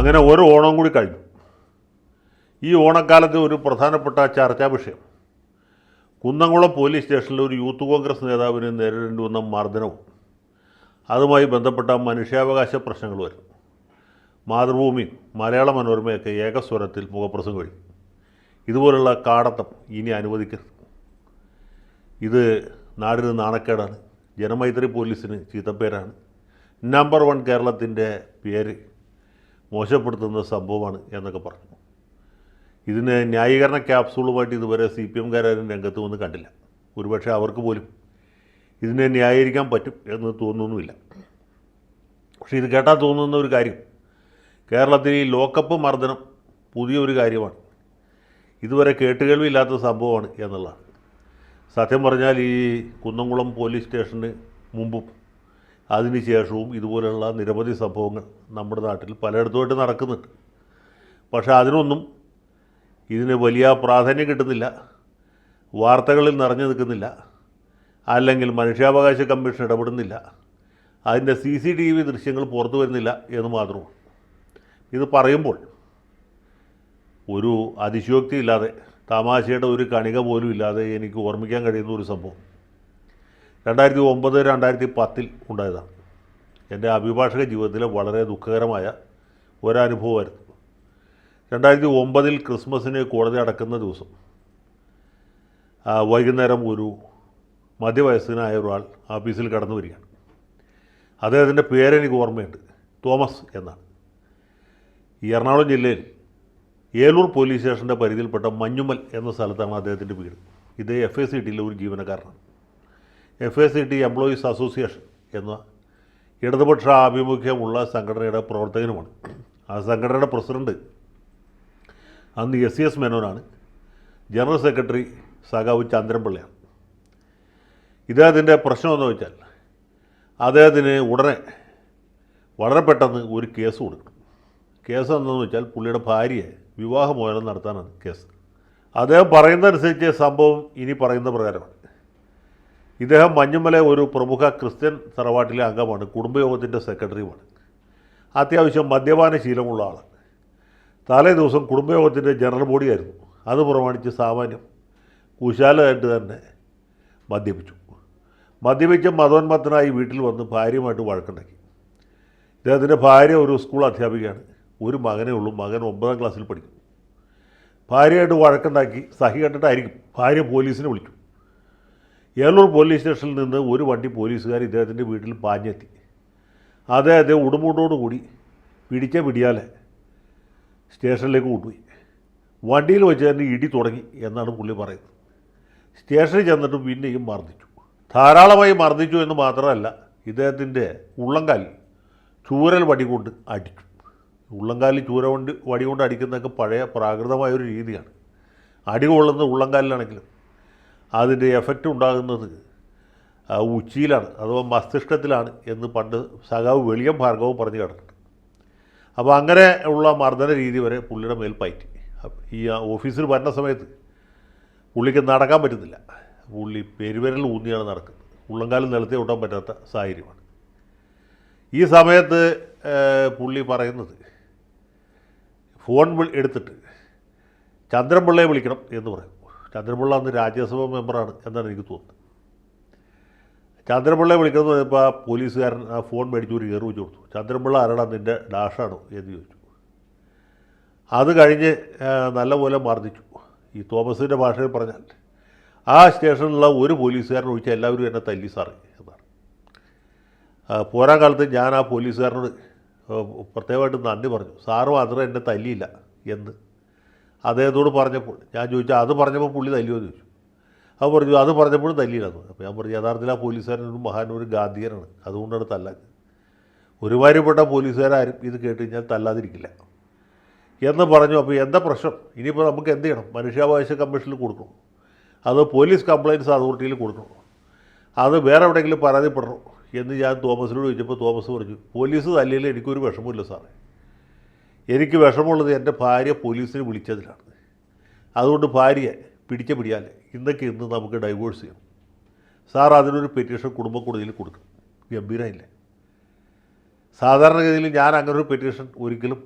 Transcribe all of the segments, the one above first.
അങ്ങനെ ഒരു ഓണം കൂടി കഴിഞ്ഞു. ഈ ഓണക്കാലത്ത് ഒരു പ്രധാനപ്പെട്ട ചർച്ചാ വിഷയം കുന്നംകുളം പോലീസ് സ്റ്റേഷനിൽ ഒരു യൂത്ത് കോൺഗ്രസ് നേതാവിന് നേരിടേണ്ടി വന്ന മർദ്ദനവും അതുമായി ബന്ധപ്പെട്ട മനുഷ്യാവകാശ പ്രശ്നങ്ങളുമായിരുന്നു. മാതൃഭൂമിയും മലയാള മനോരമയൊക്കെ ഏകസ്വരത്തിൽ മുഖപ്രസംഗം കഴിഞ്ഞു. ഇതുപോലുള്ള കാടത്തം ഇനി അനുവദിക്കരുത്. ഇത് നാടിന് നാണക്കേടാണ്, ജനമൈത്രി പോലീസിന് ചീത്തപ്പേരാണ്, നമ്പർ 1 കേരളത്തിൻ്റെ പേര് മോശപ്പെടുത്തുന്ന സംഭവമാണ് എന്നൊക്കെ പറഞ്ഞു. ഇതിന് ന്യായീകരണ ക്യാപ്സൂളുമായിട്ട് ഇതുവരെ CPM-കാരും രംഗത്ത് വന്ന് കണ്ടില്ല. ഒരുപക്ഷെ അവർക്ക് പോലും ഇതിനെ ന്യായീകരിക്കാൻ പറ്റും എന്ന് തോന്നുന്നുമില്ല. പക്ഷേ ഇത് കേട്ടാൽ തോന്നുന്ന ഒരു കാര്യം, കേരളത്തിൽ ഈ ലോക്കപ്പ് മർദ്ദനം പുതിയൊരു കാര്യമാണ്, ഇതുവരെ കേട്ടുകേൾവിയില്ലാത്ത സംഭവമാണ് എന്നുള്ളതാണ്. സത്യം പറഞ്ഞാൽ ഈ കുന്നംകുളം പോലീസ് സ്റ്റേഷന് മുമ്പും അതിന് ശേഷവും ഇതുപോലെയുള്ള നിരവധി സംഭവങ്ങൾ നമ്മുടെ നാട്ടിൽ പലയിടത്തുമായിട്ട് നടക്കുന്നുണ്ട്. പക്ഷേ അതിനൊന്നും ഇതിന് വലിയ പ്രാധാന്യം കിട്ടുന്നില്ല, വാർത്തകളിൽ നിറഞ്ഞു നിൽക്കുന്നില്ല, അല്ലെങ്കിൽ മനുഷ്യാവകാശ കമ്മീഷൻ ഇടപെടുന്നില്ല, അതിൻ്റെ CCTV ദൃശ്യങ്ങൾ പുറത്തു വരുന്നില്ല എന്ന് മാത്രമാണ്. ഇത് പറയുമ്പോൾ ഒരു അതിശയോക്തി ഇല്ലാതെ, തമാശയുടെ ഒരു കണിക പോലും ഇല്ലാതെ എനിക്ക് ഓർമ്മിക്കാൻ കഴിയുന്ന ഒരു സംഭവം 2009-2010 ഉണ്ടായതാണ്. എൻ്റെ അഭിഭാഷക ജീവിതത്തിലെ വളരെ ദുഃഖകരമായ ഒരനുഭവമായിരുന്നു. 2009 ക്രിസ്മസിന് കോടതി അടക്കുന്ന ദിവസം വൈകുന്നേരം ഒരു മധ്യവയസ്കനായ ഒരാൾ ഓഫീസിൽ കടന്നു വരികയാണ്. അദ്ദേഹത്തിൻ്റെ പേരെനിക്ക് ഓർമ്മയുണ്ട്, തോമസ് എന്നാണ്. ഈ എറണാകുളം ജില്ലയിൽ ഏലൂർ പോലീസ് സ്റ്റേഷൻ്റെ പരിധിയിൽപ്പെട്ട മഞ്ഞുമ്മൽ എന്ന സ്ഥലത്താണ് അദ്ദേഹത്തിൻ്റെ വീട്. ഇത് FACTയിലെ ഒരു ജീവനക്കാരനാണ്. FACT എംപ്ലോയീസ് അസോസിയേഷൻ എന്ന ഇടതുപക്ഷ ആഭിമുഖ്യമുള്ള സംഘടനയുടെ പ്രവർത്തകനുമാണ്. ആ സംഘടനയുടെ പ്രസിഡന്റ് അന്ന് SES മേനോനാണ്. ജനറൽ സെക്രട്ടറി സഖാവ് ചന്ദ്രൻപിള്ളയാണ്. ഇദ്ദേഹത്തിൻ്റെ പ്രശ്നമെന്ന് വെച്ചാൽ അദ്ദേഹത്തിന് ഉടനെ വളരെ പെട്ടെന്ന് ഒരു കേസ് കൊടുക്കണം. കേസ് എന്താണെന്ന് വെച്ചാൽ പുള്ളിയുടെ ഭാര്യയെ വിവാഹമോചനം നടത്താനാണ് കേസ്. അദ്ദേഹം പറയുന്നതനുസരിച്ച് സംഭവം ഇനി പറയുന്ന പ്രകാരമാണ്. ഇദ്ദേഹം മഞ്ഞുമല ഒരു പ്രമുഖ ക്രിസ്ത്യൻ തറവാട്ടിലെ അംഗമാണ്, കുടുംബയോഗത്തിൻ്റെ സെക്രട്ടറിയുമാണ്. അത്യാവശ്യം മദ്യപാന ശീലമുള്ള ആളാണ്. തലേ ദിവസം കുടുംബയോഗത്തിൻ്റെ ജനറൽ ബോഡിയായിരുന്നു. അത് പ്രമാണിച്ച് സാമാന്യം കുശാലമായിട്ട് തന്നെ മദ്യപിച്ച് മതോന്മത്തനായി വീട്ടിൽ വന്ന് ഭാര്യയുമായിട്ട് വഴക്കുണ്ടാക്കി. ഇദ്ദേഹത്തിൻ്റെ ഭാര്യ ഒരു സ്കൂൾ അധ്യാപികയാണ്. ഒരു മകനേ ഉള്ളൂ, മകൻ 9ാം ക്ലാസ്സിൽ പഠിക്കുന്നു. ഭാര്യയായിട്ട് വഴക്കുണ്ടാക്കി സഹി കണ്ടിട്ടായിരിക്കും ഭാര്യ പോലീസിനെ വിളിച്ചു. ഏലൂർ പോലീസ് സ്റ്റേഷനിൽ നിന്ന് ഒരു വണ്ടി പോലീസുകാർ ഇദ്ദേഹത്തിൻ്റെ വീട്ടിൽ പാഞ്ഞെത്തി. അദ്ദേഹത്തെ ഉടുമുണ്ടോടുകൂടി പിടിയാലെ സ്റ്റേഷനിലേക്ക് കൊണ്ടുപോയി. വണ്ടിയിൽ വെച്ച് തന്നെ ഇടി തുടങ്ങി എന്നാണ് പുള്ളി പറയുന്നത്. സ്റ്റേഷനിൽ ചെന്നിട്ട് പിന്നെയും മർദ്ദിച്ചു, ധാരാളമായി മർദ്ദിച്ചു എന്ന് മാത്രമല്ല, ഇദ്ദേഹത്തിൻ്റെ ഉള്ളംകാലിൽ ചൂരൽ വടി കൊണ്ട് അടിച്ചു. ഉള്ളംകാലിൽ വടി കൊണ്ട് അടിക്കുന്നതൊക്കെ പഴയ പ്രാകൃതമായൊരു രീതിയാണ്. അടി കൊള്ളുന്നത് ഉള്ളംകാലിലാണെങ്കിലും അതിൻ്റെ എഫക്റ്റ് ഉണ്ടാകുന്നത് ഉച്ചിയിലാണ്, അഥവാ മസ്തിഷ്കത്തിലാണ് എന്ന് പണ്ട് സഖാവ് വെളിയം ഭാർഗവും പറഞ്ഞു കേട്ടിട്ടുണ്ട്. അപ്പോൾ അങ്ങനെ ഉള്ള മർദ്ദന രീതി വരെ പുള്ളിയുടെ മേൽ പയറ്റി. ഈ ഓഫീസിൽ വരുന്ന സമയത്ത് പുള്ളിക്ക് നടക്കാൻ പറ്റുന്നില്ല. പുള്ളി പെരുവിരൽ ഊന്നിയാണ് നടക്കുന്നത്. ഉള്ളംകാലം നിലത്തെ ഓട്ടാൻ പറ്റാത്ത സാഹചര്യമാണ്. ഈ സമയത്ത് പുള്ളി പറയുന്നത് ഫോൺ എടുത്തിട്ട് ചന്ദ്രൻപിള്ളയെ വിളിക്കണം എന്ന് പറയും. ചന്ദ്രൻപിള്ള അന്ന് രാജ്യസഭാ മെമ്പറാണ് എന്നാണ് എനിക്ക് തോന്നുന്നത്. ചന്ദ്രൻപിള്ളയെ വിളിക്കണം എന്ന് പറയുമ്പോൾ ആ പോലീസുകാരൻ ആ ഫോൺ മേടിച്ച് ഒരു കയറി വെച്ച് കൊടുത്തു. ചന്ദ്രൻപിള്ള ആരാടാ, നിൻ്റെ ഡാഷാണോ എന്ന് ചോദിച്ചു. അത് കഴിഞ്ഞ് നല്ലപോലെ മർദ്ദിച്ചു. ഈ തോമസിൻ്റെ ഭാഷയിൽ പറഞ്ഞാൽ ആ സ്റ്റേഷനിലുള്ള ഒരു പോലീസുകാരൻ ഒഴിച്ചാൽ എല്ലാവരും എന്നെ തല്ലി സാറേ എന്നാണ്. പോരാൻ കാലത്ത് ഞാൻ ആ പോലീസുകാരനോട് പ്രത്യേകമായിട്ട് നന്ദി പറഞ്ഞു. സാറ് മാത്രമേ എന്നെ തല്ലിയില്ല എന്ന് അദ്ദേഹത്തോട് പറഞ്ഞപ്പോൾ ഞാൻ ചോദിച്ചാൽ അത് പറഞ്ഞപ്പോൾ പുള്ളി തല്ലിയോ എന്ന് ചോദിച്ചു. അത് പറഞ്ഞു അത് പറഞ്ഞപ്പോഴും തല്ലിയില്ലെന്ന്. അപ്പോൾ ഞാൻ പറഞ്ഞു യഥാർത്ഥത്തിൽ ആ പോലീസുകാരൻ ഒരു മഹാനൊരു ഗാന്ധിയനാണ്, അതുകൊണ്ടാണ് തല്ലാഞ്ഞത്. ഒരുമാതിരിപ്പെട്ട പോലീസുകാരും ഇത് കേട്ട് കഴിഞ്ഞാൽ തല്ലാതിരിക്കില്ല എന്ന് പറഞ്ഞു. അപ്പോൾ എന്താ പ്രശ്നം, ഇനിയിപ്പോൾ നമുക്ക് എന്ത് ചെയ്യണം? മനുഷ്യാവകാശ കമ്മീഷനിൽ കൊടുക്കണം, അത് പോലീസ് കംപ്ലയിൻറ്റ്സ് അതോറിറ്റിയിൽ കൊടുക്കണം, അത് വേറെ എവിടെയെങ്കിലും പരാതിപ്പെടണം എന്ന് ഞാൻ തോമസിനോട് ചോദിച്ചപ്പോൾ തോമസ് പറഞ്ഞു പോലീസ് തല്ലിയിൽ എനിക്കൊരു വിഷമമില്ല സാറേ, എനിക്ക് വിഷമമുള്ളത് എൻ്റെ ഭാര്യ പോലീസിനെ വിളിച്ചതിലാണ്. അതുകൊണ്ട് ഭാര്യയെ പിടിയാൽ ഇന്ന് നമുക്ക് ഡൈവോഴ്സ് ചെയ്യണം സാർ, അതിനൊരു പെറ്റീഷൻ കുടുംബ കോടതിയിൽ കൊടുക്കണം. ഗംഭീരമില്ലേ? സാധാരണഗതിയിൽ ഞാൻ അങ്ങനൊരു പെറ്റീഷൻ ഒരിക്കലും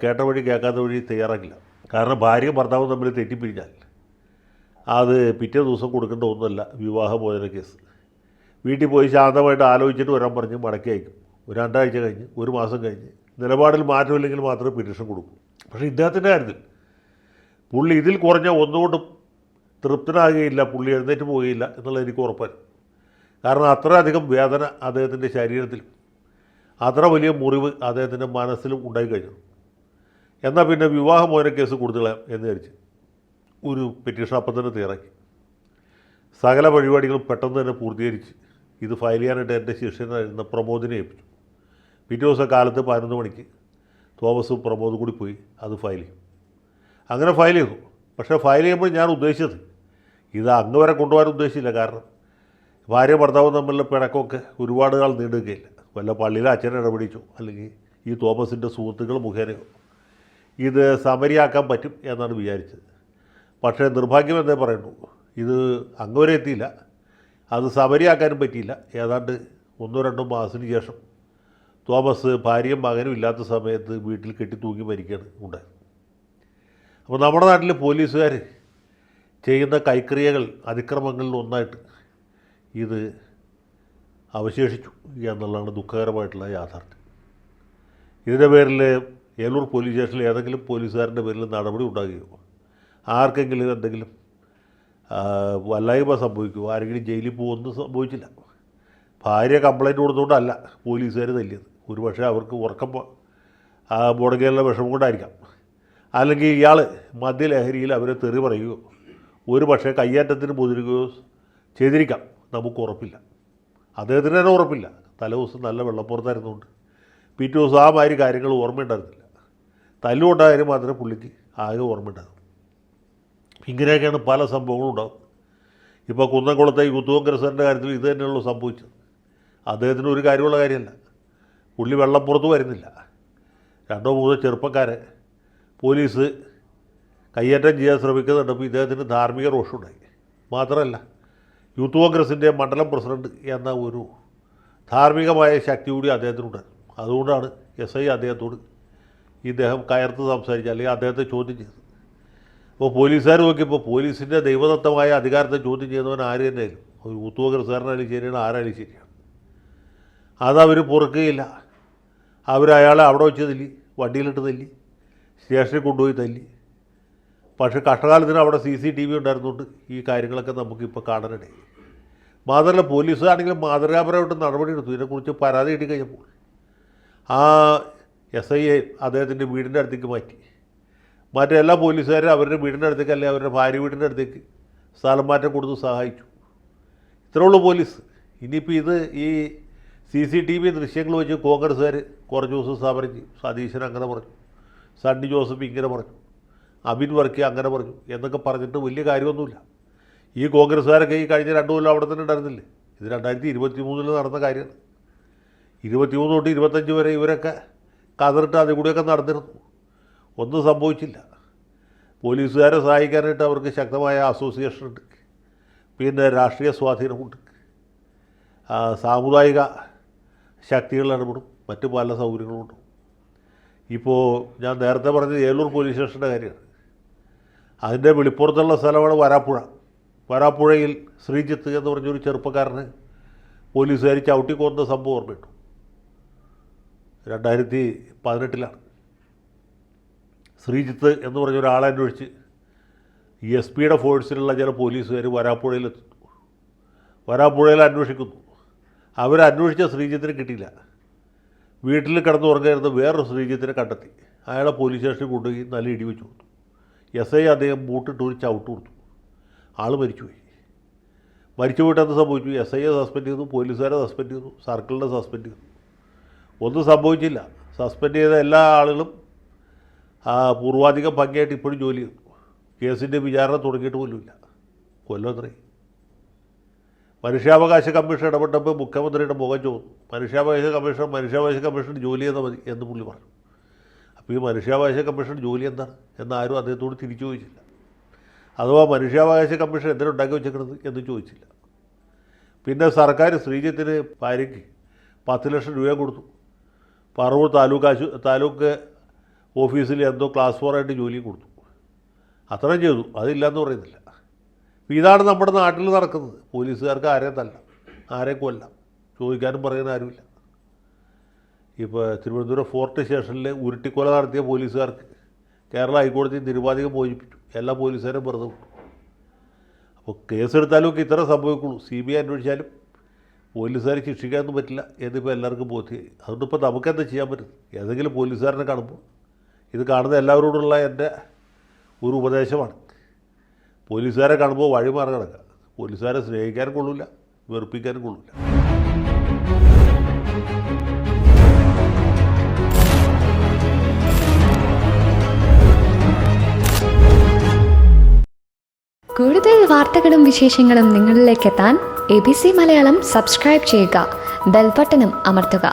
കേട്ട വഴി കേൾക്കാത്ത വഴി തയ്യാറാക്കില്ല. കാരണം ഭാര്യയും ഭർത്താവും തമ്മിൽ തെറ്റിപ്പിരിഞ്ഞാൽ അത് പിറ്റേ ദിവസം കൊടുക്കേണ്ട ഒന്നുമല്ല വിവാഹമോചന കേസ്. വീട്ടിൽ പോയി ശാന്തമായിട്ട് ആലോചിച്ചിട്ട് വരാൻ പറഞ്ഞ് മടക്കി അയക്കും. ഒരു 2 ആഴ്ച കഴിഞ്ഞ്, ഒരു മാസം കഴിഞ്ഞ് നിലപാടിൽ മാറ്റമില്ലെങ്കിൽ മാത്രമേ പെറ്റീഷൻ കൊടുക്കൂ. പക്ഷേ ഇദ്ദേഹത്തിൻ്റെ കാര്യത്തിൽ പുള്ളി ഇതിൽ കുറഞ്ഞ ഒന്നുകൊണ്ടും തൃപ്തനാകുകയില്ല, പുള്ളി എഴുന്നേറ്റ് പോവുകയില്ല എന്നുള്ളത് എനിക്ക് ഉറപ്പാണ്. കാരണം അത്രയധികം വേദന അദ്ദേഹത്തിൻ്റെ ശരീരത്തിലും അത്ര വലിയ മുറിവ് അദ്ദേഹത്തിൻ്റെ മനസ്സിലും ഉണ്ടായിക്കഴിഞ്ഞു. എന്നാൽ പിന്നെ വിവാഹമോചന കേസ് കൊടുത്തുകളയാം എന്ന് വിചാരിച്ച് ഒരു പെറ്റീഷൻ അപ്പം തന്നെ തയ്യാറാക്കി. സകല പരിപാടികളും പെട്ടെന്ന് തന്നെ പൂർത്തീകരിച്ച് ഇത് ഫയൽ ചെയ്യാനായിട്ട് എൻ്റെ ശിഷ്യനായിരുന്ന പ്രമോദിനെ ഏൽപ്പിച്ചു. പിറ്റേ ദിവസം കാലത്ത് 11 മണിക്ക് തോമസും പ്രമോദും കൂടി പോയി അത് ഫയൽ ചെയ്യും. അങ്ങനെ ഫയൽ ചെയ്തു. പക്ഷേ ഫയൽ ചെയ്യുമ്പോൾ ഞാൻ ഉദ്ദേശിച്ചത് ഇത് അങ്ങ് വരെ കൊണ്ടുപോകാൻ ഉദ്ദേശിച്ചില്ല. കാരണം ഭാര്യ ഭർത്താവും തമ്മിലുള്ള പിണക്കമൊക്കെ ഒരുപാട് നാൾ നീണ്ടുകയില്ല. വല്ല പള്ളിയിലെ അച്ഛനെ ഇടപെടിച്ചോ അല്ലെങ്കിൽ ഈ തോമസിൻ്റെ സുഹൃത്തുക്കൾ മുഖേനയോ ഇത് സമരിയാക്കാൻ പറ്റും എന്നാണ് വിചാരിച്ചത്. പക്ഷേ നിർഭാഗ്യം എന്നേ പറയുന്നു, ഇത് അങ്ങ് വരെ എത്തിയില്ല. അത് സമരിയാക്കാനും പറ്റിയില്ല. ഏതാണ്ട് 1-2 മാസത്തിന് ശേഷം തോമസ് ഭാര്യയും മകനും ഇല്ലാത്ത സമയത്ത് വീട്ടിൽ കെട്ടി തൂങ്ങി മരിക്കുകയാണ് ഉണ്ടായത്. അപ്പോൾ നമ്മുടെ നാട്ടിൽ പോലീസുകാർ ചെയ്യുന്ന കൈക്രിയകൾ, അതിക്രമങ്ങളിൽ ഒന്നായിട്ട് ഇത് അവശേഷിച്ചു എന്നുള്ളതാണ് ദുഃഖകരമായിട്ടുള്ള യാഥാർത്ഥ്യം. ഇതിൻ്റെ പേരിൽ ഏലൂർ പോലീസ് സ്റ്റേഷനിൽ ഏതെങ്കിലും പോലീസുകാരൻ്റെ പേരിൽ നടപടി ഉണ്ടാകുകയോ ആർക്കെങ്കിലും എന്തെങ്കിലും വല്ലായ്മ സംഭവിക്കുമോ, ആരെങ്കിലും ജയിലിൽ പോകുമെന്ന് സംഭവിച്ചില്ല. ഭാര്യ കംപ്ലൈൻറ്റ് കൊടുത്തുകൊണ്ടല്ല പോലീസുകാർ തല്ലിയത്. ഒരു പക്ഷേ അവർക്ക് ഉറക്കം മുടങ്ങിയുള്ള വിഷമം കൊണ്ടായിരിക്കാം. അല്ലെങ്കിൽ ഇയാൾ മദ്യലഹരിയിൽ അവരെ തെറി പറയുകയോ ഒരു പക്ഷേ കയ്യേറ്റത്തിന് മുതിരുകയോ ചെയ്തിരിക്കാം. നമുക്ക് ഉറപ്പില്ല. അദ്ദേഹത്തിന് തന്നെ ഉറപ്പില്ല. തലേദിവസം നല്ല വെള്ളപ്പുറത്തായിരുന്നുകൊണ്ട് പിറ്റേ ദിവസം ആ മാതിരി കാര്യങ്ങൾ ഓർമ്മയുണ്ടായിരുന്നില്ല. തല്ലുകൊണ്ടായാലും മാത്രമേ പുള്ളിക്ക് ആകെ ഓർമ്മയുണ്ടാകും. ഇങ്ങനെയൊക്കെയാണ് പല സംഭവങ്ങളും ഉണ്ടാകും. ഇപ്പോൾ കുന്നംകുളത്തെ യൂത്ത് കോൺഗ്രസിൻ്റെ കാര്യത്തിൽ ഇത് തന്നെയുള്ളൂ സംഭവിച്ചത്. അദ്ദേഹത്തിന് ഒരു കാര്യമുള്ള കാര്യമല്ല. പുള്ളി വെള്ളപ്പുറത്ത് വരുന്നില്ല. 2-3 ചെറുപ്പക്കാരെ പോലീസ് കയ്യേറ്റം ചെയ്യാൻ ശ്രമിക്കുന്നുണ്ടപ്പോൾ ഇദ്ദേഹത്തിന് ധാർമ്മിക രോഷമുണ്ടായി. മാത്രമല്ല യൂത്ത് കോൺഗ്രസിൻ്റെ മണ്ഡലം പ്രസിഡന്റ് എന്ന ഒരു ധാർമ്മികമായ ശക്തി കൂടി അദ്ദേഹത്തിനുണ്ടായിരുന്നു. അതുകൊണ്ടാണ് SI അദ്ദേഹത്തോട് ഇദ്ദേഹം കയർത്ത് സംസാരിച്ച് അല്ലെങ്കിൽ അദ്ദേഹത്തെ ചോദ്യം ചെയ്തത്. അപ്പോൾ പോലീസുകാർ നോക്കിയപ്പോൾ പോലീസിൻ്റെ ദൈവദത്തമായ അധികാരത്തെ ചോദ്യം ചെയ്യുന്നവൻ ആര് തന്നെയായാലും, ഒരു യൂത്ത് കോൺഗ്രസ്സുകാരനായാലും ശരിയാണ്, ആരായാലും ശരിയാണ്, അതവർ പൊറുക്കുകയില്ല. അവരയാളെ അവിടെ വെച്ച് തല്ലി, വണ്ടിയിലിട്ട് തല്ലി, സ്റ്റേഷനിൽ കൊണ്ടുപോയി തല്ലി. പക്ഷേ കഷ്ടകാലത്തിന് അവിടെ CCTV ഉണ്ടായിരുന്നുകൊണ്ട് ഈ കാര്യങ്ങളൊക്കെ നമുക്കിപ്പോൾ കാണാനിടയായി. മാത്രമല്ല പോലീസുകാരാണെങ്കിലും മാതൃകാപരമായിട്ട് നടപടിയെടുത്തു. ഇതിനെക്കുറിച്ച് പരാതി കിട്ടിക്കഴിഞ്ഞപ്പോൾ ആ SIയെ അദ്ദേഹത്തിൻ്റെ വീടിൻ്റെ അടുത്തേക്ക് മാറ്റി. മറ്റെല്ലാ പോലീസുകാരും അവരുടെ വീടിൻ്റെ അടുത്തേക്ക് അല്ലെങ്കിൽ അവരുടെ ഭാര്യ വീടിൻ്റെ അടുത്തേക്ക് സ്ഥലം മാറ്റം കൊടുത്ത് സഹായിച്ചു. ഇത്രയുള്ളൂ പോലീസ്. ഇനിയിപ്പോൾ ഇത് ഈ CCTV ദൃശ്യങ്ങൾ വെച്ച് കോൺഗ്രസ്സുകാർ കുറച്ച് ദിവസം സമരം ചെയ്യും. സതീശൻ അങ്ങനെ പറഞ്ഞു, സണ്ണി ജോസഫ് ഇങ്ങനെ പറഞ്ഞു, അബിൻ വർക്കി അങ്ങനെ പറഞ്ഞു എന്നൊക്കെ പറഞ്ഞിട്ട് വലിയ കാര്യമൊന്നുമില്ല. ഈ കോൺഗ്രസ്സുകാരൊക്കെ ഈ കഴിഞ്ഞ 2 കൊല്ലം അവിടെ തന്നെ ഉണ്ടായിരുന്നില്ലേ? ഇത് 2023 നടന്ന കാര്യമാണ്. 23 തൊട്ട് 25 വരെ ഇവരൊക്കെ കതറിട്ട് അതിൽ കൂടെയൊക്കെ നടന്നിരുന്നു. ഒന്നും സംഭവിച്ചില്ല. പോലീസുകാരെ സഹായിക്കാനായിട്ട് അവർക്ക് ശക്തമായ അസോസിയേഷനുണ്ട്, പിന്നെ രാഷ്ട്രീയ സ്വാധീനമുണ്ട്, സാമുദായിക ശക്തികൾ ഇടപെടും, മറ്റ് പല സൗകര്യങ്ങളുമുണ്ട്. ഇപ്പോൾ ഞാൻ നേരത്തെ പറഞ്ഞത് ഏലൂർ പോലീസ് സ്റ്റേഷൻ്റെ കാര്യമാണ്. അതിൻ്റെ വെളിപ്പുറത്തുള്ള സ്ഥലമാണ് വരാപ്പുഴ. വരാപ്പുഴയിൽ ശ്രീജിത്ത് എന്ന് പറഞ്ഞൊരു ചെറുപ്പക്കാരന് പോലീസുകാർ ചവിട്ടിക്കൊന്ന സംഭവം ഓർമ്മയിട്ടു. 2018 ശ്രീജിത്ത് എന്ന് പറഞ്ഞ ഒരാളെ അന്വേഷിച്ച് SPയുടെ ഫോഴ്സിലുള്ള ചില പോലീസുകാർ വരാപ്പുഴയിലെത്തുന്നു. വരാപ്പുഴയിൽ അന്വേഷിക്കുന്നു. അവരന്വേഷിച്ച ശ്രീജിത്തിനെ കിട്ടിയില്ല. വീട്ടിൽ കിടന്നുറങ്ങായിരുന്ന വേറൊരു ശ്രീജിത്തിനെ കണ്ടെത്തി. അയാളെ പോലീസ് സ്റ്റേഷനിൽ കൊണ്ടുപോയി നല്ല ഇടി വെച്ച് കൊടുത്തു. SI അദ്ദേഹം ബൂട്ടിട്ട് ഒരു ചവിട്ട് കൊടുത്തു. ആൾ മരിച്ചുപോയി. മരിച്ചു പോയിട്ട് എന്ത് സംഭവിച്ചു? SIയെ സസ്പെൻഡ് ചെയ്തു, പോലീസുകാരെ സസ്പെൻഡ് ചെയ്തു, സർക്കിളിനെ സസ്പെൻഡ് ചെയ്തു. ഒന്നും സംഭവിച്ചില്ല. സസ്പെൻഡ് ചെയ്ത എല്ലാ ആളുകളും പൂർവാധികം ഭംഗിയായിട്ട് ഇപ്പോഴും ജോലി ചെയ്യുന്നു. കേസിൻ്റെ വിചാരണ തുടങ്ങിയിട്ട് പോലുമില്ല. കൊല്ലം എത്രയും. മനുഷ്യാവകാശ കമ്മീഷൻ ഇടപെട്ടപ്പോൾ മുഖ്യമന്ത്രിയുടെ മുഖം ചോദിച്ചു. മനുഷ്യാവകാശ കമ്മീഷൻ ജോലി ചെയ്താൽ മതി എന്ന് പുള്ളി പറഞ്ഞു. അപ്പോൾ ഈ മനുഷ്യാവകാശ കമ്മീഷൻ ജോലി എന്താണ് എന്നാരും അദ്ദേഹത്തോട് തിരിച്ചു ചോദിച്ചില്ല. അഥവാ മനുഷ്യാവകാശ കമ്മീഷൻ എന്തിനുണ്ടാക്കി വെച്ചേക്കുന്നത് എന്ന് ചോദിച്ചില്ല. പിന്നെ സർക്കാർ ശ്രീജിത്തിന് ഭാര്യയ്ക്ക് 10 ലക്ഷം രൂപ കൊടുത്തു. പറവൂർ താലൂക്ക് ഓഫീസിൽ എന്തോ ക്ലാസ് 4 ആയിട്ട് ജോലി കൊടുത്തു. അത്രയും ചെയ്തു, അതില്ലയെന്ന് പറയുന്നില്ല. ഇതാണ് നമ്മുടെ നാട്ടിൽ നടക്കുന്നത്. പോലീസുകാർക്ക് ആരെയും തല്ലാം, ആരെയും കൊല്ലാം, ചോദിക്കാനും പറയാനും ആരുമില്ല. ഇപ്പോൾ തിരുവനന്തപുരം ഫോർട്ട് സ്റ്റേഷനിൽ ഉരുട്ടിക്കൊല നടത്തിയ പോലീസുകാർക്ക് കേരള ഹൈക്കോടതി നിരുപാധികം മോചിപ്പിച്ചു. എല്ലാ പോലീസുകാരും വെറുതെ വിട്ടു. അപ്പോൾ കേസെടുത്താലും ഒക്കെ ഇത്ര സംഭവിക്കുള്ളൂ. CBI അന്വേഷിച്ചാലും പോലീസുകാരെ ശിക്ഷിക്കാനൊന്നും പറ്റില്ല എന്നിപ്പോൾ എല്ലാവർക്കും ബോധ്യമായി. അതുകൊണ്ടിപ്പോൾ നമുക്കെന്താ ചെയ്യാൻ പറ്റും? ഏതെങ്കിലും പോലീസുകാരനെ കാണുമ്പോൾ, ഇത് കാണുന്ന എല്ലാവരോടുള്ള എൻ്റെ ഒരു ഉപദേശമാണ്, പോലീസുകാരെ കാണുമ്പോൾ വഴിമാറി കിടക്കുക. പോലീസുകാരെ സ്നേഹിക്കാനും കൊള്ളില്ല, വെറുപ്പിക്കാനും കൊള്ളില്ല. കൂടുതൽ വാർത്തകളും വിശേഷങ്ങളും നിങ്ങളിലേക്ക് എത്താൻ ABC മലയാളം സബ്സ്ക്രൈബ് ചെയ്യുക, ബെൽ ബട്ടണും അമർത്തുക.